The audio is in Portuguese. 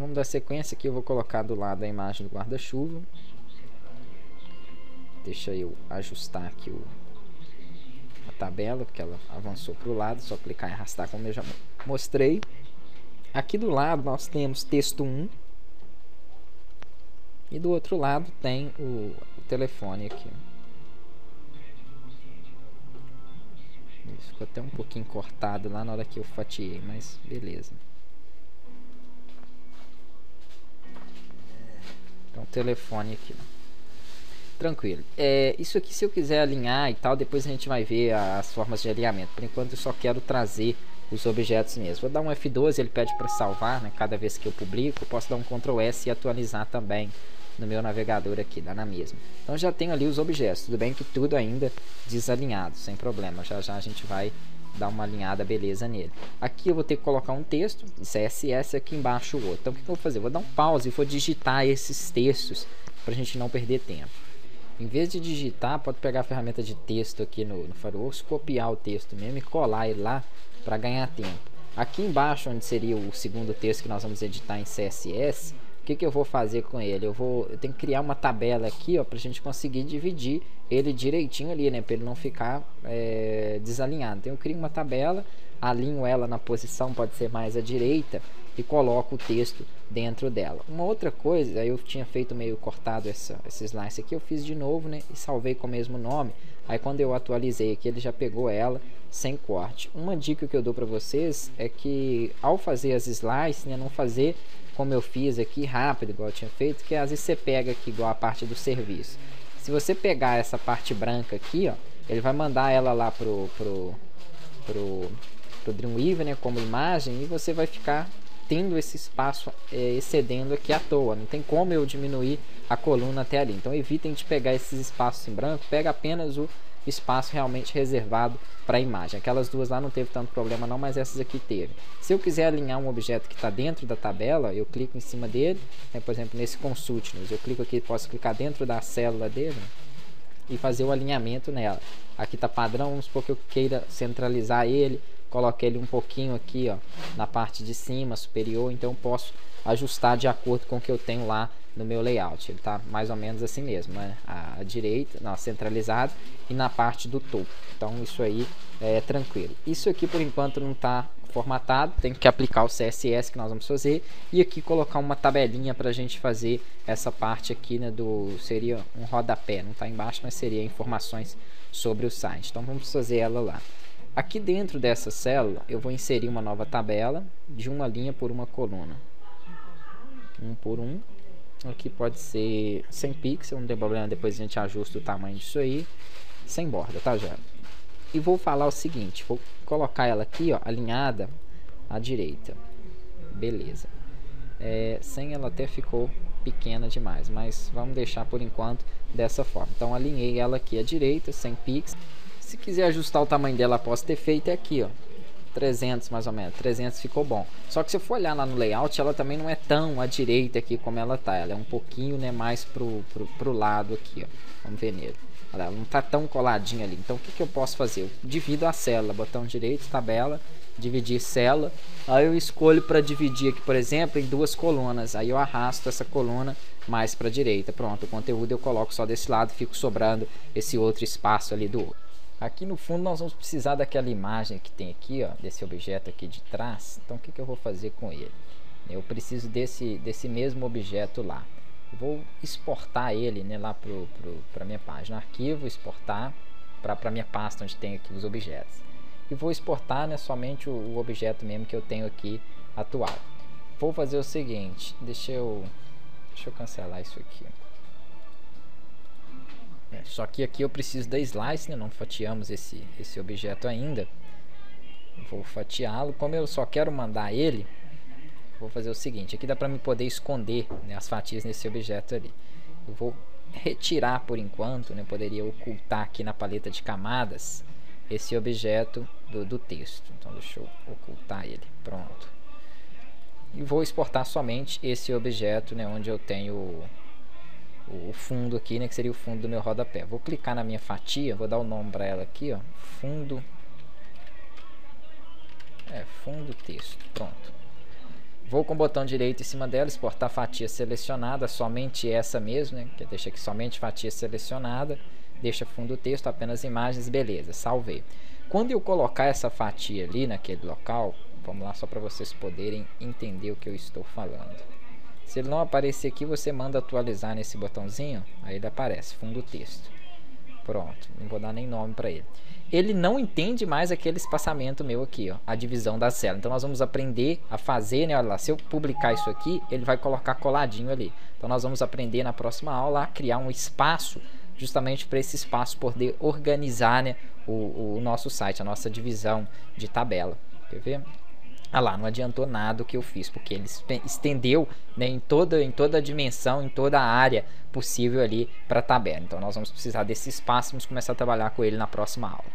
vamos dar sequência aqui. Eu vou colocar do lado a imagem do guarda-chuva. Deixa eu ajustar aqui a tabela, porque ela avançou para o lado. Só clicar e arrastar, como eu já mostrei. Aqui do lado nós temos texto 1. E do outro lado tem o telefone aqui. Isso ficou até um pouquinho cortado lá na hora que eu fatiei, mas beleza. Então, telefone aqui. Tranquilo. Isso aqui, se eu quiser alinhar e tal, depois a gente vai ver as formas de alinhamento. Por enquanto eu só quero trazer os objetos mesmo. Vou dar um F12, ele pede para salvar, né? Cada vez que eu publico, eu posso dar um Ctrl S e atualizar também no meu navegador aqui, dá na mesma. Então já tenho ali os objetos, tudo bem que tudo ainda desalinhado, sem problema. Já já a gente vai dar uma alinhada beleza nele. Aqui eu vou ter que colocar um texto, CSS, aqui embaixo o outro. Então o que eu vou fazer? Eu vou dar um pause e vou digitar esses textos para a gente não perder tempo. Em vez de digitar, pode pegar a ferramenta de texto aqui no Fireworks, copiar o texto mesmo e colar ele lá para ganhar tempo. Aqui embaixo, onde seria o segundo texto que nós vamos editar em CSS, o que eu vou fazer com ele? Eu tenho que criar uma tabela aqui, ó, para a gente conseguir dividir ele direitinho ali, né, para ele não ficar desalinhado. Então eu crio uma tabela, alinho ela na posição, pode ser mais à direita, e coloco o texto dentro dela. Uma outra coisa, eu tinha feito meio cortado esse slice aqui, eu fiz de novo, né, e salvei com o mesmo nome. Aí quando eu atualizei aqui, ele já pegou ela sem corte. Uma dica que eu dou para vocês é que ao fazer as slices, né, não fazer como eu fiz aqui rápido, igual eu tinha feito, que às vezes você pega aqui igual a parte do serviço. Se você pegar essa parte branca aqui, ó, ele vai mandar ela lá pro Dreamweaver, né, como imagem, e você vai ficar tendo esse espaço excedendo aqui à toa. Não tem como eu diminuir a coluna até ali. Então evitem de pegar esses espaços em branco, pega apenas o espaço realmente reservado para a imagem. Aquelas duas lá não teve tanto problema não, mas essas aqui teve. Se eu quiser alinhar um objeto que está dentro da tabela, eu clico em cima dele, né, por exemplo, nesse Consult News, eu clico aqui, posso clicar dentro da célula dele e fazer o alinhamento nela. Aqui está padrão, vamos supor que eu queira centralizar ele, coloque ele um pouquinho aqui, ó, na parte de cima, superior, então eu posso ajustar de acordo com o que eu tenho lá no meu layout. Ele está mais ou menos assim mesmo, né? À direita, não, centralizado, e na parte do topo. Então isso aí é tranquilo. Isso aqui por enquanto não está formatado, tem que aplicar o CSS que nós vamos fazer, e aqui colocar uma tabelinha para a gente fazer essa parte aqui, né, seria um rodapé, não está embaixo, mas seria informações sobre o site. Então vamos fazer ela lá. Aqui dentro dessa célula eu vou inserir uma nova tabela de uma linha por uma coluna, 1 por 1. Aqui pode ser 100 pixels, não tem problema, depois a gente ajusta o tamanho disso aí, sem borda, tá, já? E vou falar o seguinte, vou colocar ela aqui, ó, alinhada à direita, beleza. Sem ela até ficou pequena demais, mas vamos deixar por enquanto dessa forma. Então alinhei ela aqui à direita, 100 pixels. Se quiser ajustar o tamanho dela após ter feito, é aqui, ó, 300 mais ou menos, 300 ficou bom. Só que se eu for olhar lá no layout, ela também não é tão à direita aqui como ela tá, ela é um pouquinho, né, mais pro lado aqui, ó. Vamos ver nele. Ela não tá tão coladinha ali. Então o que eu posso fazer? Eu divido a célula, botão direito, tabela, dividir célula. Aí eu escolho para dividir aqui, por exemplo, em duas colunas. Aí eu arrasto essa coluna mais para a direita. Pronto, o conteúdo eu coloco só desse lado, fico sobrando esse outro espaço ali do outro. Aqui no fundo nós vamos precisar daquela imagem que tem aqui, ó, desse objeto aqui de trás. Então o que eu vou fazer com ele? Eu preciso desse mesmo objeto lá. Eu vou exportar ele, né, lá para minha página, arquivo, exportar para minha pasta onde tem aqui os objetos. E vou exportar, né, somente o objeto mesmo que eu tenho aqui atual. Vou fazer o seguinte, deixa eu cancelar isso aqui. Só que aqui eu preciso da slice, né? Não fatiamos esse objeto ainda. Vou fatiá-lo. Como eu só quero mandar ele, vou fazer o seguinte. Aqui dá para me poder esconder, né, as fatias nesse objeto ali. Eu vou retirar por enquanto, né? Poderia ocultar aqui na paleta de camadas esse objeto do texto. Então deixa eu ocultar ele. Pronto. E vou exportar somente esse objeto, né, onde eu tenho o fundo aqui, né, que seria o fundo do meu rodapé. Vou clicar na minha fatia, vou dar o nome para ela aqui, ó, fundo texto, pronto. Vou com o botão direito em cima dela, exportar fatia selecionada, somente essa mesmo, né? Que deixa aqui somente fatia selecionada, deixa fundo texto, apenas imagens, beleza, salvei. Quando eu colocar essa fatia ali naquele local, vamos lá só para vocês poderem entender o que eu estou falando. Se ele não aparecer aqui, você manda atualizar nesse botãozinho, aí ele aparece, fundo texto. Pronto, não vou dar nem nome para ele. Ele não entende mais aquele espaçamento meu aqui, ó, a divisão da célula. Então nós vamos aprender a fazer, né? Olha lá, se eu publicar isso aqui, ele vai colocar coladinho ali. Então nós vamos aprender na próxima aula a criar um espaço, justamente para esse espaço poder organizar, né, o nosso site, a nossa divisão de tabela. Quer ver? Ah lá, não adiantou nada o que eu fiz, porque ele estendeu, né, em toda a dimensão, em toda a área possível ali para a tabela. Então nós vamos precisar desse espaço, vamos começar a trabalhar com ele na próxima aula.